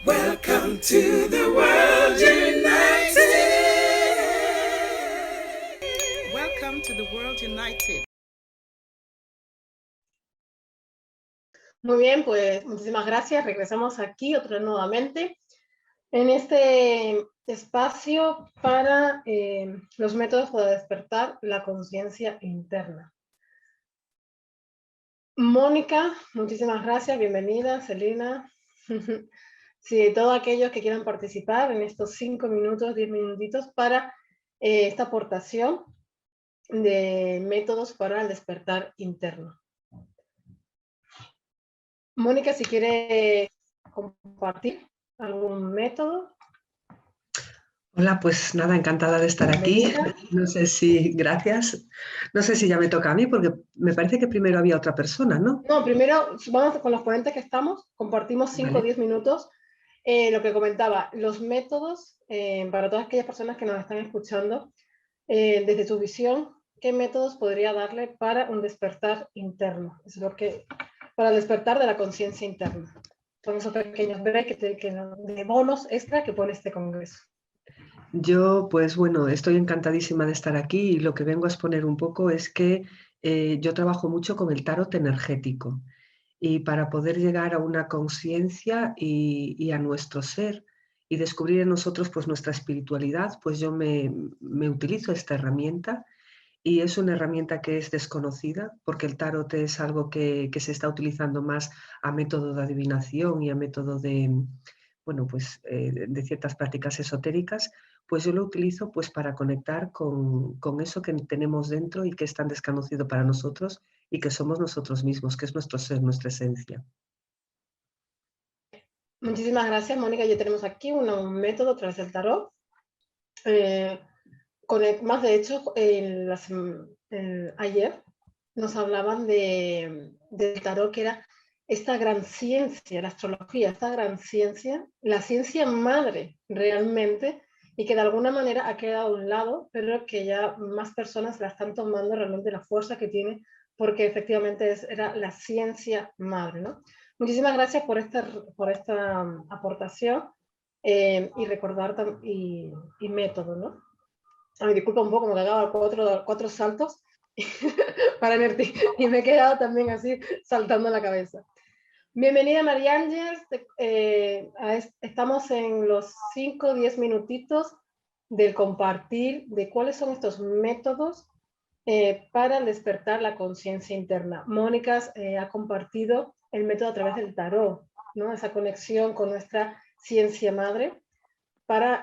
Welcome to the World United. Welcome to the World United. Muy bien, pues muchísimas gracias. Regresamos aquí otra vez nuevamente en este espacio para los métodos para despertar la conciencia interna. Mónica, muchísimas gracias, bienvenida. Celina, sí, todos aquellos que quieran participar en estos 5 minutos, 10 minutitos para esta aportación de métodos para el despertar interno. Mónica, si quiere compartir algún método. Hola, pues nada, encantada de estar aquí. No sé si, gracias. No sé si ya me toca a mí, porque me parece que primero había otra persona, ¿no? No, primero vamos con los ponentes que estamos, compartimos 5 o 10 minutos. Lo que comentaba, los métodos, para todas aquellas personas que nos están escuchando, desde tu visión, ¿qué métodos podría darle para un despertar interno? Es lo que, para el despertar de la conciencia interna. Son esos pequeños breaks de bonos extra que pone este congreso. Yo, pues bueno, estoy encantadísima de estar aquí y lo que vengo a exponer un poco es que yo trabajo mucho con el tarot energético y para poder llegar a una conciencia y a nuestro ser y descubrir en nosotros pues nuestra espiritualidad, pues yo me utilizo esta herramienta. Y es una herramienta que es desconocida porque el tarot es algo que se está utilizando más a método de adivinación y a método de, bueno, pues, de ciertas prácticas esotéricas. Pues yo lo utilizo pues, para conectar con eso que tenemos dentro y que es tan desconocido para nosotros y que somos nosotros mismos, que es nuestro ser, nuestra esencia. Muchísimas gracias, Mónica. Ya tenemos aquí un método a través del tarot. Más de hecho, ayer nos hablaban del tarot, que era esta gran ciencia, la astrología, esta gran ciencia, la ciencia madre realmente, y que de alguna manera ha quedado a un lado, pero que ya más personas la están tomando realmente la fuerza que tiene, porque efectivamente era la ciencia madre, ¿no? Muchísimas gracias por esta aportación y recordar y método, ¿no? Ay, disculpa un poco, me he dado cuatro saltos para verte y me he quedado también así saltando la cabeza. Bienvenida María Ángeles, estamos en los 5 o 10 minutitos del compartir de cuáles son estos métodos para despertar la conciencia interna. Mónica ha compartido el método a través del tarot, ¿no? Esa conexión con nuestra ciencia madre para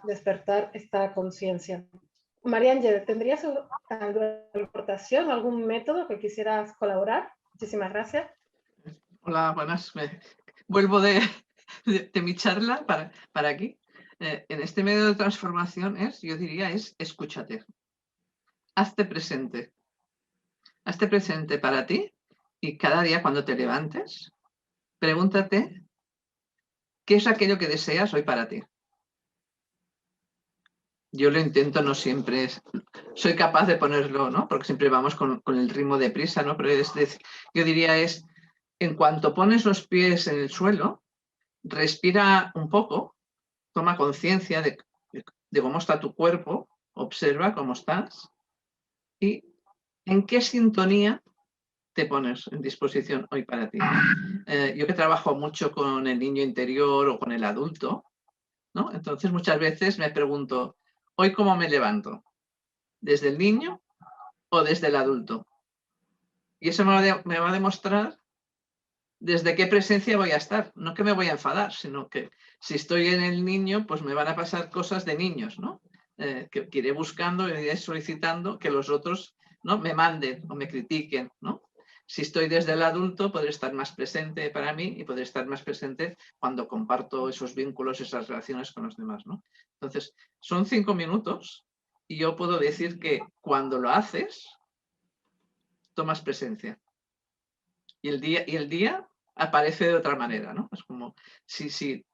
despertar esta conciencia. María Ángel, ¿tendrías alguna aportación, algún método que quisieras colaborar? Muchísimas gracias. Hola, buenas. Vuelvo de mi charla para aquí. En este medio de transformación yo diría, es escúchate. Hazte presente. Hazte presente para ti y cada día cuando te levantes, pregúntate qué es aquello que deseas hoy para ti. Yo lo intento, no siempre soy capaz de ponerlo, ¿no? Porque siempre vamos con el ritmo de prisa, ¿no? Pero yo diría en cuanto pones los pies en el suelo, respira un poco, toma conciencia de cómo está tu cuerpo, observa cómo estás y en qué sintonía te pones en disposición hoy para ti. Yo que trabajo mucho con el niño interior o con el adulto, ¿no? Entonces muchas veces me pregunto, ¿hoy cómo me levanto? ¿Desde el niño o desde el adulto? Y eso me va a demostrar desde qué presencia voy a estar. No que me voy a enfadar, sino que si estoy en el niño, pues me van a pasar cosas de niños, ¿no? Que iré buscando, iré solicitando que los otros, ¿no?, me manden o me critiquen, ¿no? Si estoy desde el adulto, podré estar más presente para mí y podré estar más presente cuando comparto esos vínculos, esas relaciones con los demás, ¿no? Entonces, son 5 minutos y yo puedo decir que cuando lo haces, tomas presencia. Y el día aparece de otra manera, ¿no? Es como, si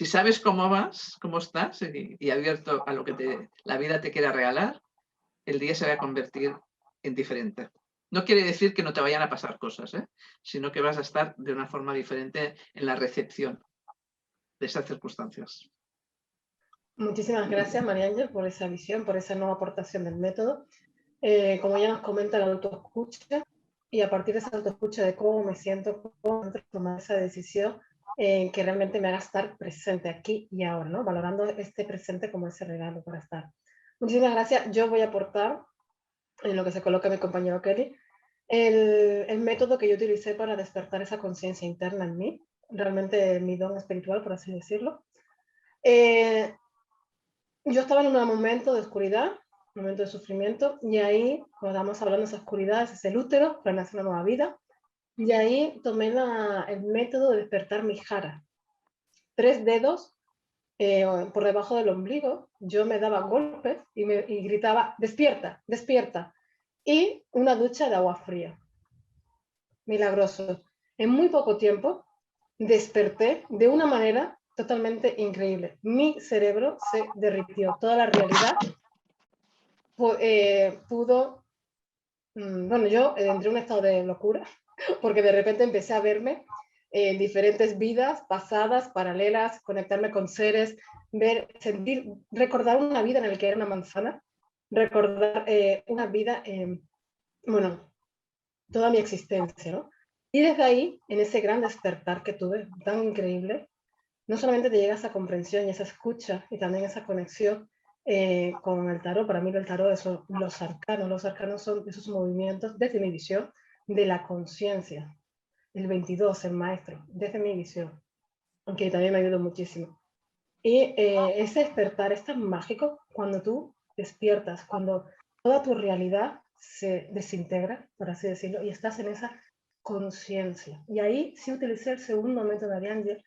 sabes cómo vas, cómo estás y abierto a lo que la vida te quiera regalar, el día se va a convertir en diferente. No quiere decir que no te vayan a pasar cosas, sino que vas a estar de una forma diferente en la recepción. esas circunstancias. Muchísimas gracias, María Ángel, por esa visión, por esa nueva aportación del método. Como ya nos comenta, la autoescucha, y a partir de esa autoescucha de cómo me siento, cómo tomar esa decisión que realmente me haga estar presente aquí y ahora, ¿no? Valorando este presente como ese regalo para estar. Muchísimas gracias. Yo voy a aportar, en lo que se coloca mi compañero Kelly, el método que yo utilicé para despertar esa conciencia interna en mí, realmente mi don espiritual, por así decirlo. Yo estaba en un momento de oscuridad, un momento de sufrimiento, y ahí, cuando estábamos hablando de esa oscuridad, ese es el útero, renace una nueva vida, y ahí tomé el método de despertar mi jara. 3 dedos por debajo del ombligo, yo me daba golpes y gritaba, despierta, despierta, y una ducha de agua fría. Milagroso. En muy poco tiempo desperté de una manera totalmente increíble. Mi cerebro se derritió, toda la realidad pudo, bueno, yo entré en un estado de locura, porque de repente empecé a verme en diferentes vidas pasadas, paralelas, conectarme con seres, ver, sentir, recordar una vida en la que era una manzana, recordar una vida, bueno, toda mi existencia, ¿no? Y desde ahí, en ese gran despertar que tuve, tan increíble, no solamente te llega esa comprensión y esa escucha y también esa conexión con el tarot. Para mí el tarot es los arcanos son esos movimientos desde mi visión de la conciencia. El 22, el maestro, desde mi visión, aunque también me ayudó muchísimo. Y ese despertar es tan mágico cuando tú despiertas, cuando toda tu realidad se desintegra, por así decirlo, y estás en esa conciencia. Y ahí sí utilicé el segundo método de Ángel.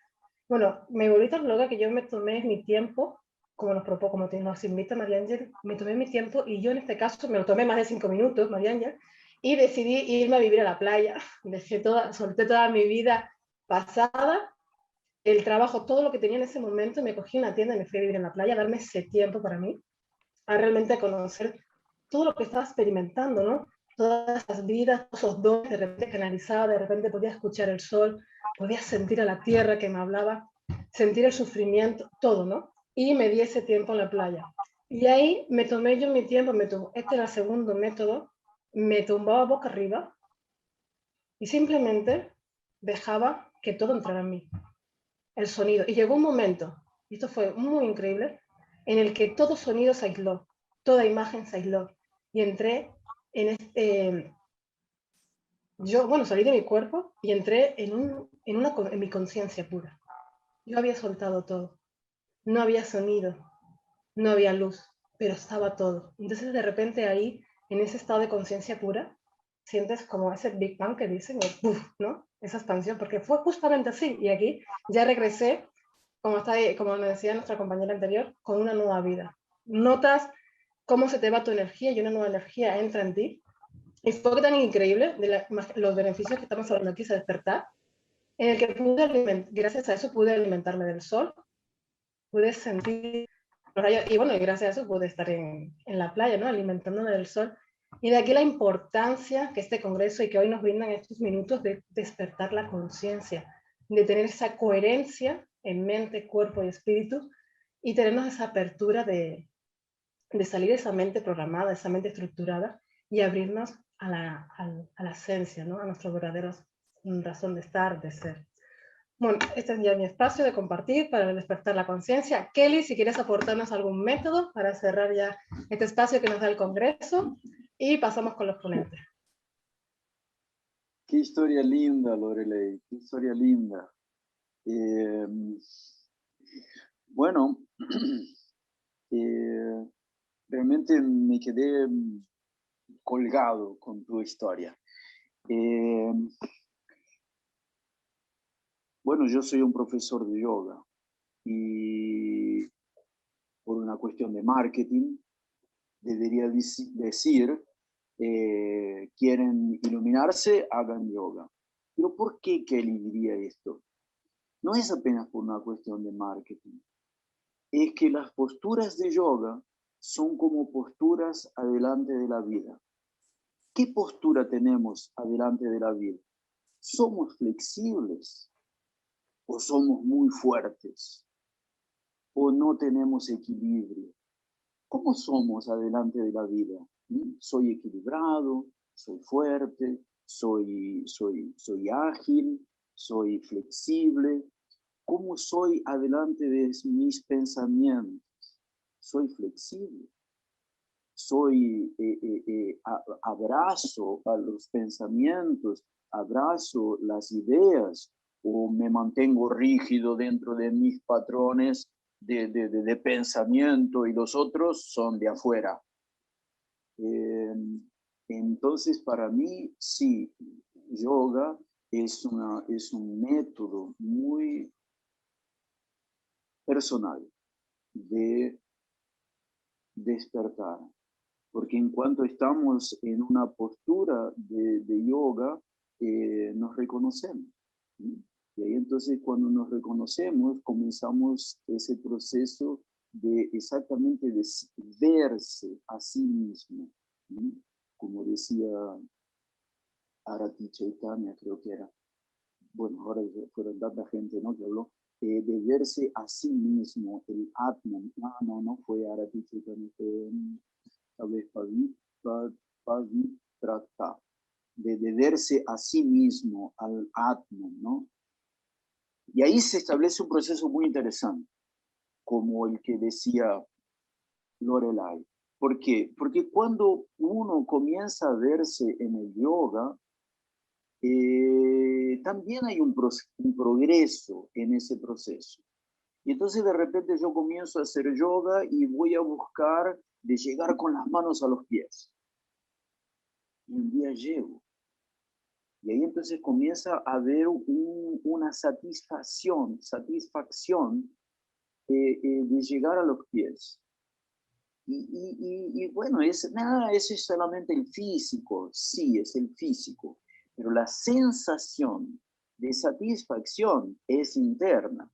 Bueno, me volví tan loca que yo me tomé mi tiempo, como nos invita María Ángel, me tomé mi tiempo y yo en este caso me lo tomé más de 5 minutos, María Ángel, y decidí irme a vivir a la playa. Solté toda mi vida pasada, el trabajo, todo lo que tenía en ese momento, me cogí una tienda y me fui a vivir en la playa, a darme ese tiempo para mí, a realmente conocer todo lo que estaba experimentando, ¿no? Todas esas vidas, todos esos dones, de repente canalizaba, de repente podía escuchar el sol, podía sentir a la tierra que me hablaba, sentir el sufrimiento, todo, ¿no? Y me di ese tiempo en la playa. Y ahí me tomé yo mi tiempo, este era el segundo método, me tumbaba boca arriba y simplemente dejaba que todo entrara en mí, el sonido. Y llegó un momento, y esto fue muy increíble, en el que todo sonido se aisló, toda imagen se aisló. Y entré en yo, bueno, salí de mi cuerpo y entré en mi conciencia pura. Yo había soltado todo. No había sonido, no había luz, pero estaba todo. Entonces de repente ahí, en ese estado de conciencia pura, sientes como ese Big Bang que dicen, ¿no? Esa expansión, porque fue justamente así. Y aquí ya regresé, como me decía nuestra compañera anterior, con una nueva vida. Notas cómo se te va tu energía y una nueva energía entra en ti. Y fue tan increíble los beneficios que estamos hablando aquí, ese despertar, en el que gracias a eso pude alimentarme del sol, pude sentir los rayos, y bueno, y gracias a eso pude estar en la playa, ¿no? Alimentándome del sol. Y de aquí la importancia que este congreso y que hoy nos brindan estos minutos de despertar la conciencia, de tener esa coherencia en mente, cuerpo y espíritu, y tenernos esa apertura de salir de esa mente programada, esa mente estructurada, y abrirnos a la esencia, ¿no? A nuestra verdadera razón de estar, de ser. Bueno, este es ya mi espacio de compartir para despertar la conciencia. Kelly, si quieres aportarnos algún método para cerrar ya este espacio que nos da el Congreso, y pasamos con los ponentes. Qué historia linda, Lorelei, qué historia linda. Bueno, realmente me quedé colgado con tu historia. Bueno, yo soy un profesor de yoga y por una cuestión de marketing debería decir, quieren iluminarse, hagan yoga. Pero ¿por qué Kelly diría esto? No es apenas por una cuestión de marketing. Es que las posturas de yoga son como posturas adelante de la vida. ¿Qué postura tenemos adelante de la vida? Somos flexibles. o somos muy fuertes, o no tenemos equilibrio. ¿Cómo somos adelante de la vida? ¿Soy equilibrado? ¿Soy fuerte? ¿Soy ágil? ¿Soy flexible? ¿Cómo soy adelante de mis pensamientos? ¿Soy flexible? ¿Abrazo a los pensamientos? ¿Abrazo las ideas? ¿O me mantengo rígido dentro de mis patrones de pensamiento y los otros son de afuera? Entonces, para mí, sí, yoga es un método muy personal de despertar. Porque en cuanto estamos en una postura de yoga, nos reconocemos. ¿Sí? Y ahí entonces cuando nos reconocemos, comenzamos ese proceso de exactamente de verse a sí mismo. ¿Sí? Como decía Arati Chaitanya, creo que era. Bueno, ahora fueron tanta gente, ¿no?, que habló de verse a sí mismo, el Atman. No fue Arati Chaitanya, fue tal vez Pavitrata, de verse a sí mismo, al Atman, ¿no? Y ahí se establece un proceso muy interesante, como el que decía Lorelai. ¿Por qué? Porque cuando uno comienza a verse en el yoga, también hay un progreso en ese proceso. Y entonces de repente yo comienzo a hacer yoga y voy a buscar de llegar con las manos a los pies. Y un día llego. Y ahí entonces comienza a haber una satisfacción de llegar a los pies. Y bueno, eso es solamente el físico, sí, es el físico, pero la sensación de satisfacción es interna.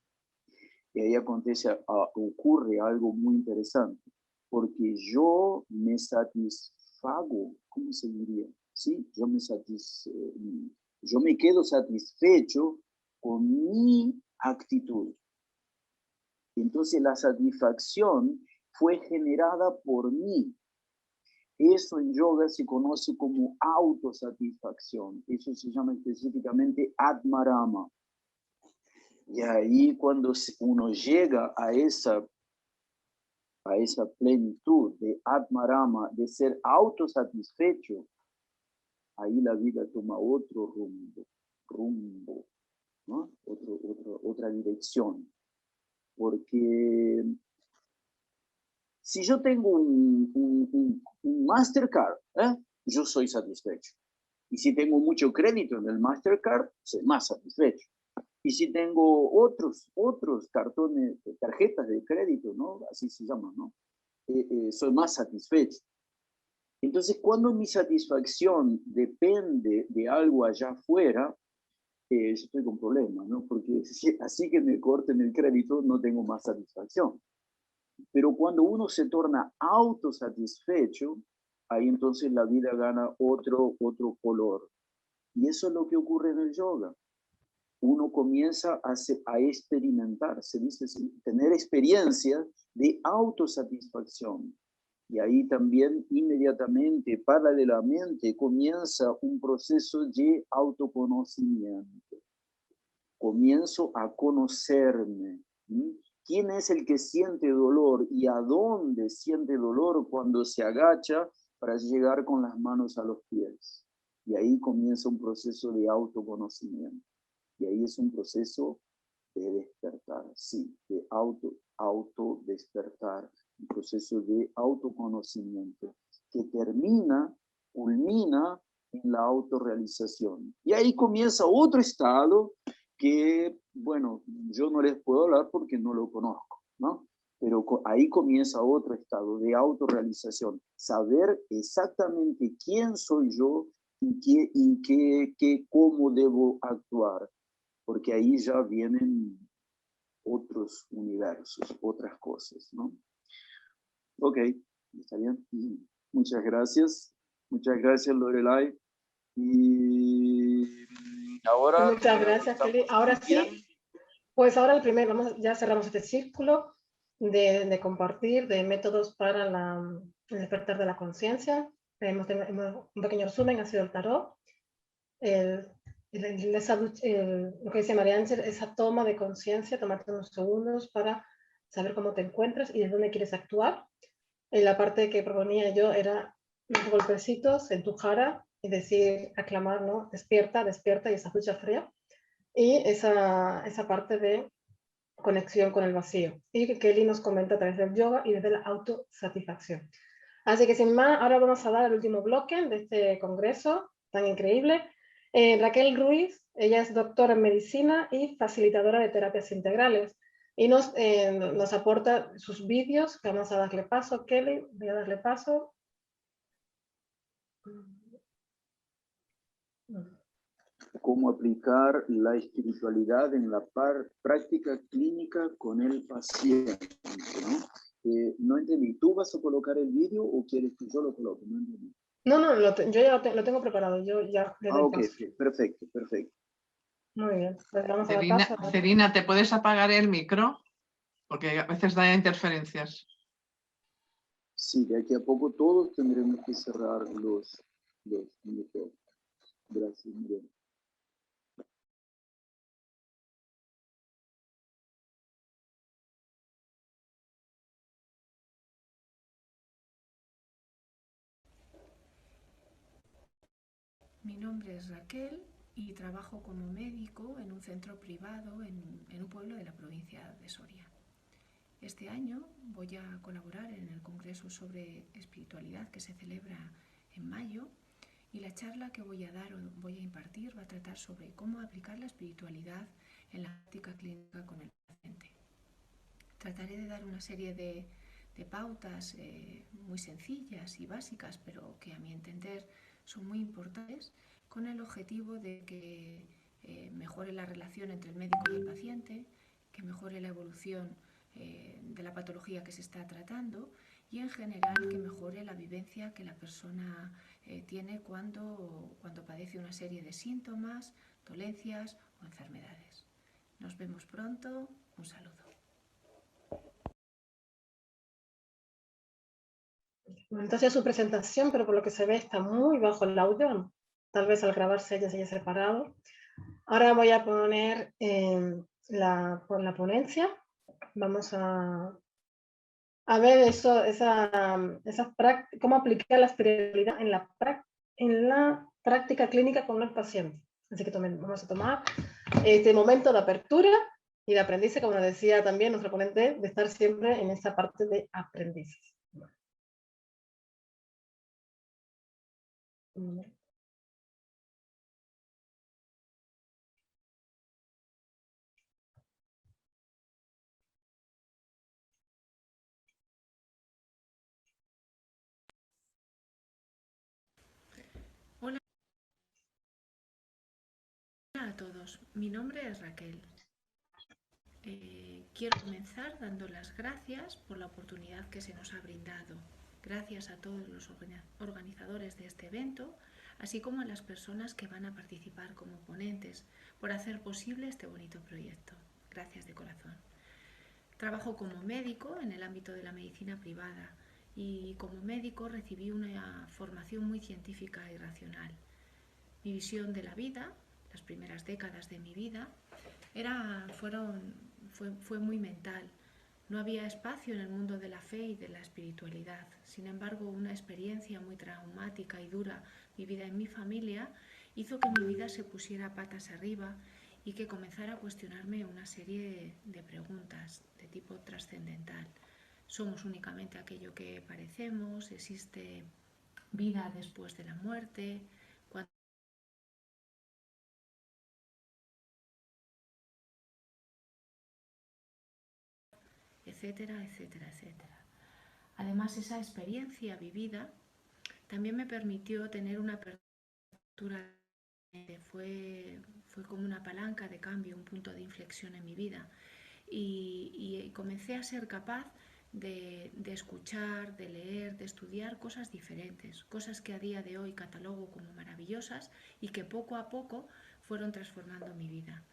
Y ahí ocurre algo muy interesante, porque yo me satisfago, ¿cómo se diría? ¿Sí? Yo me quedo satisfecho con mi actitud. Entonces la satisfacción fue generada por mí. Eso en yoga se conoce como autosatisfacción. Eso se llama específicamente Atmarama. Y ahí cuando uno llega a esa plenitud de Atmarama, de ser autosatisfecho, ahí la vida toma otro rumbo, ¿no? Otra dirección. Porque si yo tengo un Mastercard, yo soy satisfecho. Y si tengo mucho crédito en el Mastercard, soy más satisfecho. Y si tengo otros cartones, tarjetas de crédito, ¿no? Así se llaman, ¿no? Soy más satisfecho. Entonces, cuando mi satisfacción depende de algo allá afuera, yo estoy con problemas, ¿no? Porque así que me corten el crédito, no tengo más satisfacción. Pero cuando uno se torna autosatisfecho, ahí entonces la vida gana otro color. Y eso es lo que ocurre en el yoga. Uno comienza a experimentar, se dice así, tener experiencias de autosatisfacción. Y ahí también inmediatamente, paralelamente, comienza un proceso de autoconocimiento. Comienzo a conocerme. ¿Quién es el que siente dolor y a dónde siente dolor cuando se agacha para llegar con las manos a los pies? Y ahí comienza un proceso de autoconocimiento. Y ahí es un proceso de despertar, sí, de autodespertar, un proceso de autoconocimiento que culmina en la autorrealización. Y ahí comienza otro estado que, bueno, yo no les puedo hablar porque no lo conozco, ¿no? Pero ahí comienza otro estado de autorrealización, saber exactamente quién soy yo y cómo debo actuar, porque ahí ya vienen otros universos, otras cosas, ¿no? Ok, está bien. Muchas gracias, Lorelai. Y ahora... Muchas gracias, Felipe. Ahora sí, Pues ahora ya cerramos este círculo de compartir, de métodos para el despertar de la conciencia. Un pequeño resumen ha sido el tarot, lo que dice María Ángel, esa toma de conciencia, tomarte unos segundos para saber cómo te encuentras y de dónde quieres actuar. La parte que proponía yo era los golpecitos en tu cara y decir, aclamar, ¿no? Despierta, despierta, y esa ducha fría. Y esa parte de conexión con el vacío. Y que Kelly nos comenta a través del yoga y desde la autosatisfacción. Así que sin más, ahora vamos a dar el último bloque de este congreso tan increíble. Raquel Ruiz, ella es doctora en medicina y facilitadora de terapias integrales. Y nos aporta sus vídeos, que vamos a darle paso. Kelly, voy a darle paso. Cómo aplicar la espiritualidad en la práctica clínica con el paciente, ¿no? No entendí, ¿tú vas a colocar el vídeo o quieres que yo lo coloque? No entendí. No, yo ya lo tengo preparado, yo ya le doy ok, paso. perfecto, perfecto. Muy bien, pues vamos a dar paso. Celina, ¿te puedes apagar el micro? Porque a veces da interferencias. Sí, de aquí a poco todos tendremos que cerrar los micrófonos. Gracias, Miriam. Mi nombre es Raquel y trabajo como médico en un centro privado en un pueblo de la provincia de Soria. Este año voy a colaborar en el Congreso sobre Espiritualidad que se celebra en mayo, y la charla que voy a dar o voy a impartir va a tratar sobre cómo aplicar la espiritualidad en la práctica clínica con el paciente. Trataré de dar una serie de pautas muy sencillas y básicas, pero que a mi entender son muy importantes, con el objetivo de que mejore la relación entre el médico y el paciente, que mejore la evolución de la patología que se está tratando y en general que mejore la vivencia que la persona tiene cuando padece una serie de síntomas, dolencias o enfermedades. Nos vemos pronto. Un saludo. Entonces su presentación, pero por lo que se ve está muy bajo el audio. Tal vez al grabarse ella se haya separado. Ahora voy a poner la ponencia. Vamos a ver cómo aplicar la espiritualidad en la práctica clínica con los pacientes. Así que vamos a tomar este momento de apertura y de aprendizaje, como nos decía también nuestro ponente, de estar siempre en esa parte de aprendizaje. Hola a todos, mi nombre es Raquel. Quiero comenzar dando las gracias por la oportunidad que se nos ha brindado. Gracias a todos los organizadores de este evento, así como a las personas que van a participar como ponentes, por hacer posible este bonito proyecto. Gracias de corazón. Trabajo como médico en el ámbito de la medicina privada y como médico recibí una formación muy científica y racional. Mi visión de la vida, las primeras décadas de mi vida, fue muy mental. No había espacio en el mundo de la fe y de la espiritualidad. Sin embargo, una experiencia muy traumática y dura vivida en mi familia hizo que mi vida se pusiera patas arriba y que comenzara a cuestionarme una serie de preguntas de tipo trascendental. ¿Somos únicamente aquello que parecemos? ¿Existe vida después de la muerte? Etcétera, etcétera, etcétera. Además, esa experiencia vivida también me permitió tener una apertura. Fue como una palanca de cambio, un punto de inflexión en mi vida. Y comencé a ser capaz de escuchar, de leer, de estudiar cosas diferentes, cosas que a día de hoy catalogo como maravillosas y que poco a poco fueron transformando mi vida.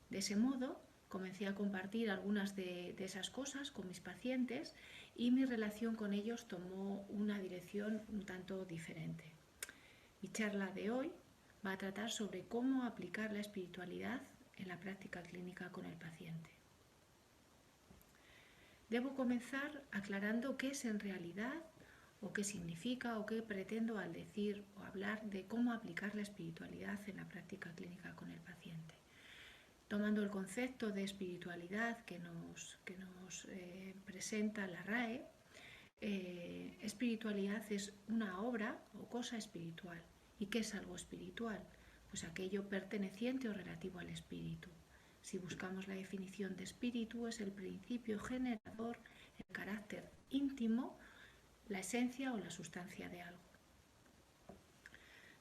De ese modo, comencé a compartir algunas de esas cosas con mis pacientes y mi relación con ellos tomó una dirección un tanto diferente. Mi charla de hoy va a tratar sobre cómo aplicar la espiritualidad en la práctica clínica con el paciente. Debo comenzar aclarando qué es en realidad o qué significa o qué pretendo al decir o hablar de cómo aplicar la espiritualidad en la práctica clínica con el paciente. Tomando el concepto de espiritualidad que nos presenta la RAE, espiritualidad es una obra o cosa espiritual. ¿Y qué es algo espiritual? Pues aquello perteneciente o relativo al espíritu. Si buscamos la definición de espíritu, es el principio generador, el carácter íntimo, la esencia o la sustancia de algo.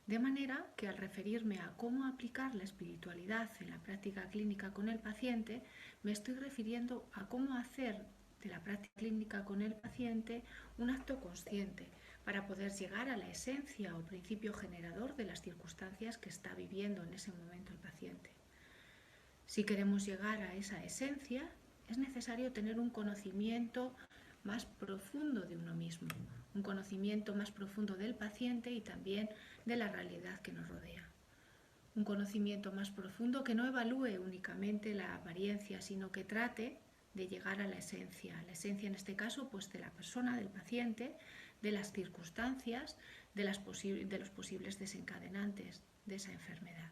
De manera que al referirme a cómo aplicar la espiritualidad en la práctica clínica con el paciente, me estoy refiriendo a cómo hacer de la práctica clínica con el paciente un acto consciente para poder llegar a la esencia o principio generador de las circunstancias que está viviendo en ese momento el paciente. Si queremos llegar a esa esencia, es necesario tener un conocimiento más profundo de uno mismo, un conocimiento más profundo del paciente y también de la realidad que nos rodea. Un conocimiento más profundo que no evalúe únicamente la apariencia, sino que trate de llegar a la esencia en este caso pues de la persona, del paciente, de las circunstancias, de los posibles desencadenantes de esa enfermedad.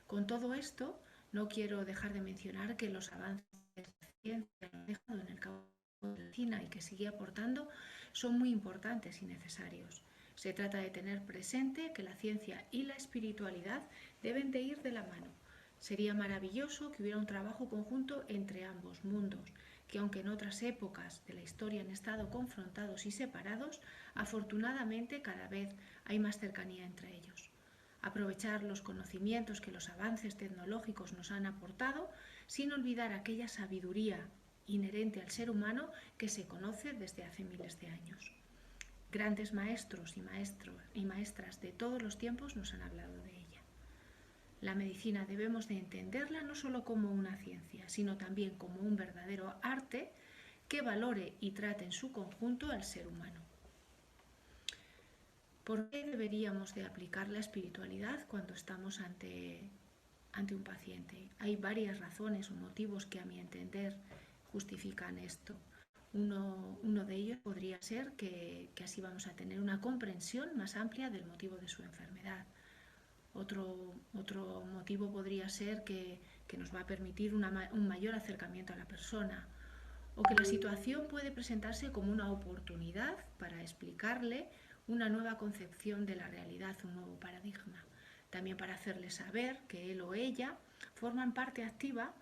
Con todo esto, no quiero dejar de mencionar que los avances de la ciencia que han dejado en el campo de la medicina y que sigue aportando son muy importantes y necesarios. Se trata de tener presente que la ciencia y la espiritualidad deben de ir de la mano. Sería maravilloso que hubiera un trabajo conjunto entre ambos mundos, que aunque en otras épocas de la historia han estado confrontados y separados, afortunadamente cada vez hay más cercanía entre ellos. Aprovechar los conocimientos que los avances tecnológicos nos han aportado, sin olvidar aquella sabiduría inherente al ser humano que se conoce desde hace miles de años. Grandes maestros y maestras de todos los tiempos nos han hablado de ella. La medicina debemos de entenderla no solo como una ciencia, sino también como un verdadero arte que valore y trate en su conjunto al ser humano. ¿Por qué deberíamos de aplicar la espiritualidad cuando estamos ante un paciente? Hay varias razones o motivos que a mi entender justifican esto. Uno de ellos podría ser que así vamos a tener una comprensión más amplia del motivo de su enfermedad. Otro motivo podría ser que nos va a permitir un mayor acercamiento a la persona, o que la situación puede presentarse como una oportunidad para explicarle una nueva concepción de la realidad, un nuevo paradigma. También para hacerle saber que él o ella forman parte activa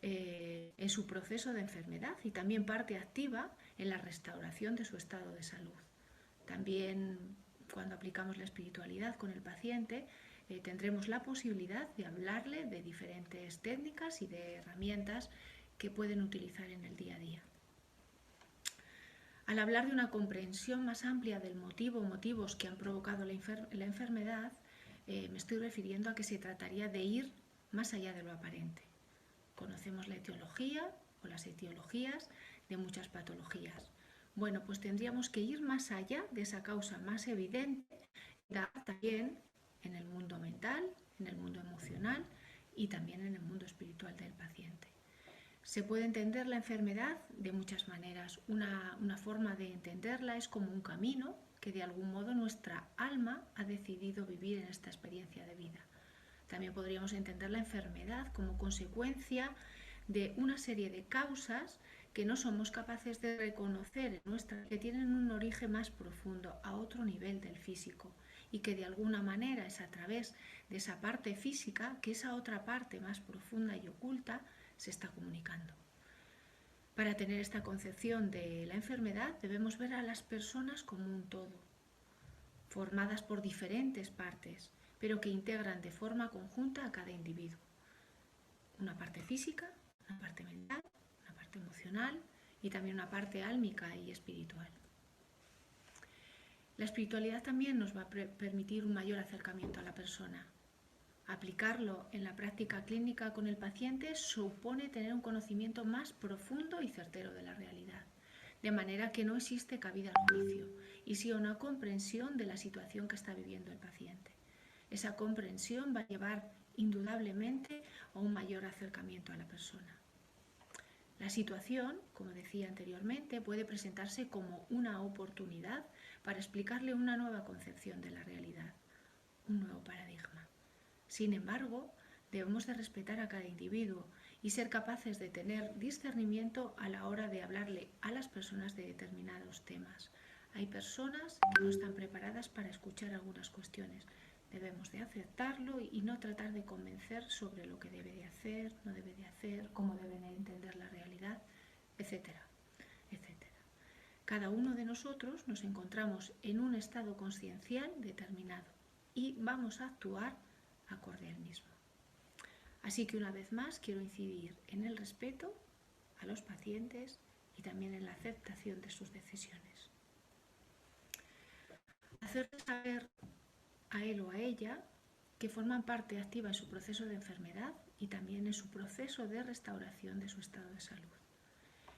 en su proceso de enfermedad y también parte activa en la restauración de su estado de salud. También cuando aplicamos la espiritualidad con el paciente tendremos la posibilidad de hablarle de diferentes técnicas y de herramientas que pueden utilizar en el día a día. Al hablar de una comprensión más amplia del motivo o motivos que han provocado la enfermedad, me estoy refiriendo a que se trataría de ir más allá de lo aparente. Conocemos la etiología o las etiologías de muchas patologías. Bueno, pues tendríamos que ir más allá de esa causa más evidente, también en el mundo mental, en el mundo emocional y también en el mundo espiritual del paciente. Se puede entender la enfermedad de muchas maneras. Una forma de entenderla es como un camino que de algún modo nuestra alma ha decidido vivir en esta experiencia de vida. También podríamos entender la enfermedad como consecuencia de una serie de causas que no somos capaces de reconocer que tienen un origen más profundo, a otro nivel del físico, y que de alguna manera es a través de esa parte física que esa otra parte más profunda y oculta se está comunicando. Para tener esta concepción de la enfermedad debemos ver a las personas como un todo, formadas por diferentes partes, pero que integran de forma conjunta a cada individuo. Una parte física, una parte mental, una parte emocional y también una parte álmica y espiritual. La espiritualidad también nos va a permitir un mayor acercamiento a la persona. Aplicarlo en la práctica clínica con el paciente supone tener un conocimiento más profundo y certero de la realidad, de manera que no existe cabida al juicio, y sí una comprensión de la situación que está viviendo el paciente. Esa comprensión va a llevar indudablemente a un mayor acercamiento a la persona. La situación, como decía anteriormente, puede presentarse como una oportunidad para explicarle una nueva concepción de la realidad, un nuevo paradigma. Sin embargo, debemos de respetar a cada individuo y ser capaces de tener discernimiento a la hora de hablarle a las personas de determinados temas. Hay personas que no están preparadas para escuchar algunas cuestiones. Debemos de aceptarlo y no tratar de convencer sobre lo que debe de hacer, no debe de hacer, cómo deben entender la realidad, etcétera, etcétera. Cada uno de nosotros nos encontramos en un estado consciencial determinado y vamos a actuar acorde al mismo. Así que una vez más quiero incidir en el respeto a los pacientes y también en la aceptación de sus decisiones. Hacerles saber a él o a ella que forman parte activa en su proceso de enfermedad y también en su proceso de restauración de su estado de salud.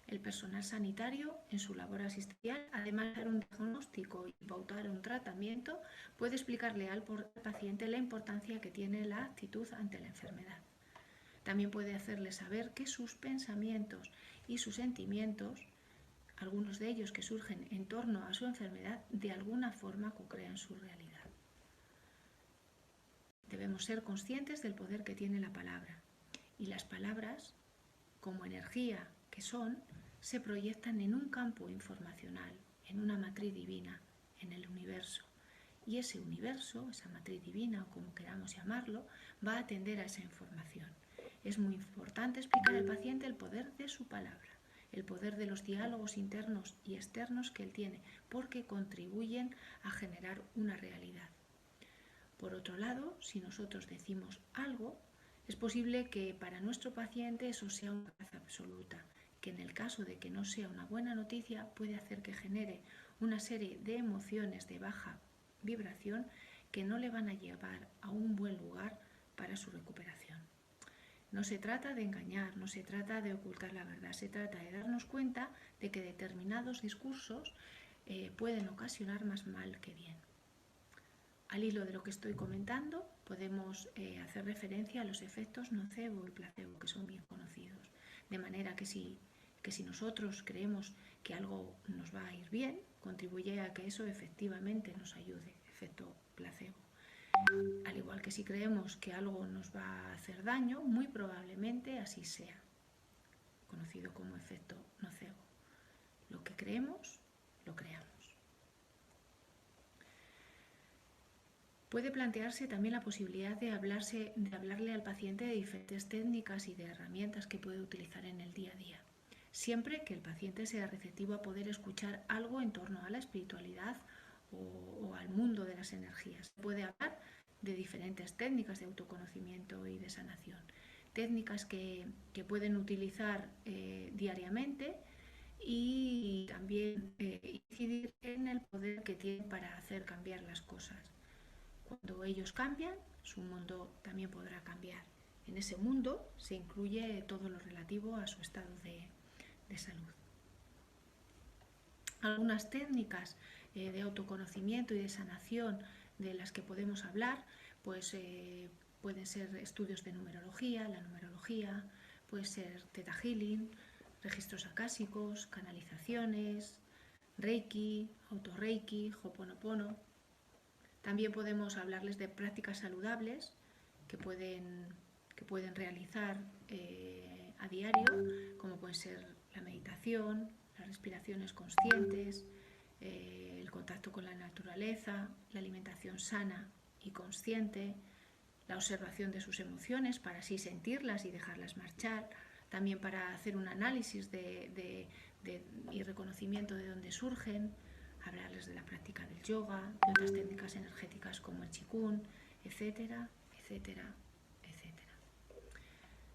El personal sanitario, en su labor asistencial, además de dar un diagnóstico y pautar un tratamiento, puede explicarle al paciente la importancia que tiene la actitud ante la enfermedad. También puede hacerle saber que sus pensamientos y sus sentimientos, algunos de ellos que surgen en torno a su enfermedad, de alguna forma co-crean su realidad. Debemos ser conscientes del poder que tiene la palabra, y las palabras, como energía que son, se proyectan en un campo informacional, en una matriz divina, en el universo. Y ese universo, esa matriz divina, o como queramos llamarlo, va a atender a esa información. Es muy importante explicar al paciente el poder de su palabra, el poder de los diálogos internos y externos que él tiene, porque contribuyen a generar una realidad. Por otro lado, si nosotros decimos algo, es posible que para nuestro paciente eso sea una verdad absoluta, que en el caso de que no sea una buena noticia puede hacer que genere una serie de emociones de baja vibración que no le van a llevar a un buen lugar para su recuperación. No se trata de engañar, no se trata de ocultar la verdad, se trata de darnos cuenta de que determinados discursos pueden ocasionar más mal que bien. Al hilo de lo que estoy comentando, podemos hacer referencia a los efectos nocebo y placebo, que son bien conocidos. De manera que si nosotros creemos que algo nos va a ir bien, contribuye a que eso efectivamente nos ayude, efecto placebo. Al igual que si creemos que algo nos va a hacer daño, muy probablemente así sea, conocido como efecto nocebo. Lo que creemos, lo creamos. Puede plantearse también la posibilidad de hablarle al paciente de diferentes técnicas y de herramientas que puede utilizar en el día a día, siempre que el paciente sea receptivo a poder escuchar algo en torno a la espiritualidad o al mundo de las energías. Puede hablar de diferentes técnicas de autoconocimiento y de sanación, técnicas que pueden utilizar diariamente y también incidir en el poder que tienen para hacer cambiar las cosas. Cuando ellos cambian, su mundo también podrá cambiar. En ese mundo se incluye todo lo relativo a su estado de salud. Algunas técnicas de autoconocimiento y de sanación de las que podemos hablar, pues pueden ser estudios de numerología, la numerología, puede ser Theta Healing, registros acásicos, canalizaciones, Reiki, autorreiki, Ho'oponopono. También podemos hablarles de prácticas saludables que pueden realizar a diario, como pueden ser la meditación, las respiraciones conscientes, el contacto con la naturaleza, la alimentación sana y consciente, la observación de sus emociones para así sentirlas y dejarlas marchar, también para hacer un análisis y reconocimiento de dónde surgen, hablarles de la práctica del yoga, de otras técnicas energéticas como el Qigong, etcétera, etcétera, etcétera.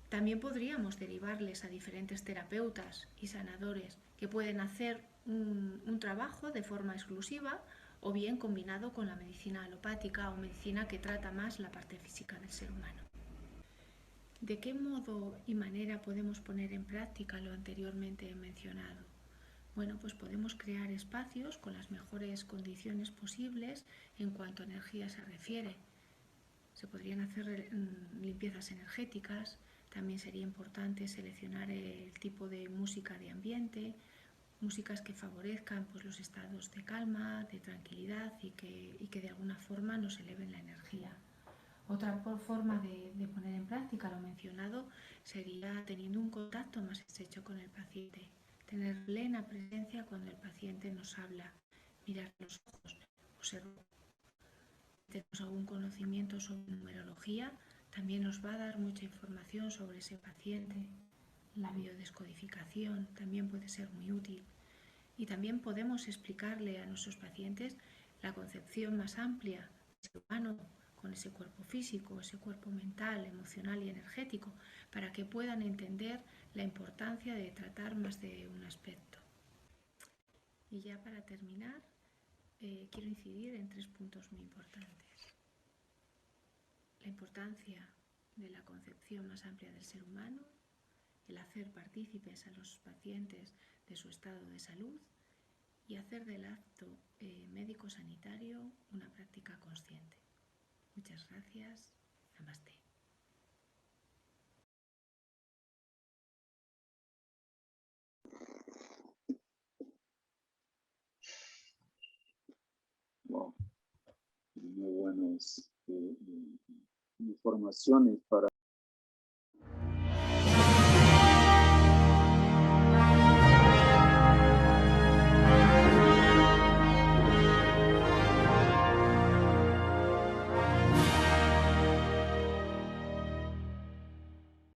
También podríamos derivarles a diferentes terapeutas y sanadores que pueden hacer un trabajo de forma exclusiva o bien combinado con la medicina alopática o medicina que trata más la parte física del ser humano. ¿De qué modo y manera podemos poner en práctica lo anteriormente mencionado? Bueno, pues podemos crear espacios con las mejores condiciones posibles en cuanto a energía se refiere. Se podrían hacer limpiezas energéticas, también sería importante seleccionar el tipo de música de ambiente, músicas que favorezcan pues, los estados de calma, de tranquilidad y que de alguna forma nos eleven la energía. Otra forma de poner en práctica lo mencionado sería teniendo un contacto más estrecho con el paciente, tener plena presencia cuando el paciente nos habla, mirar los ojos, observar. Si tenemos algún conocimiento sobre numerología, también nos va a dar mucha información sobre ese paciente. La biodescodificación también puede ser muy útil. Y también podemos explicarle a nuestros pacientes la concepción más amplia del ser humano, con ese cuerpo físico, ese cuerpo mental, emocional y energético, para que puedan entender la importancia de tratar más de un aspecto. Y ya para terminar, quiero incidir en 3 puntos muy importantes. La importancia de la concepción más amplia del ser humano, el hacer partícipes a los pacientes de su estado de salud y hacer del acto médico-sanitario una práctica consciente. Muchas gracias. Namaste. Wow. Muy buenas informaciones para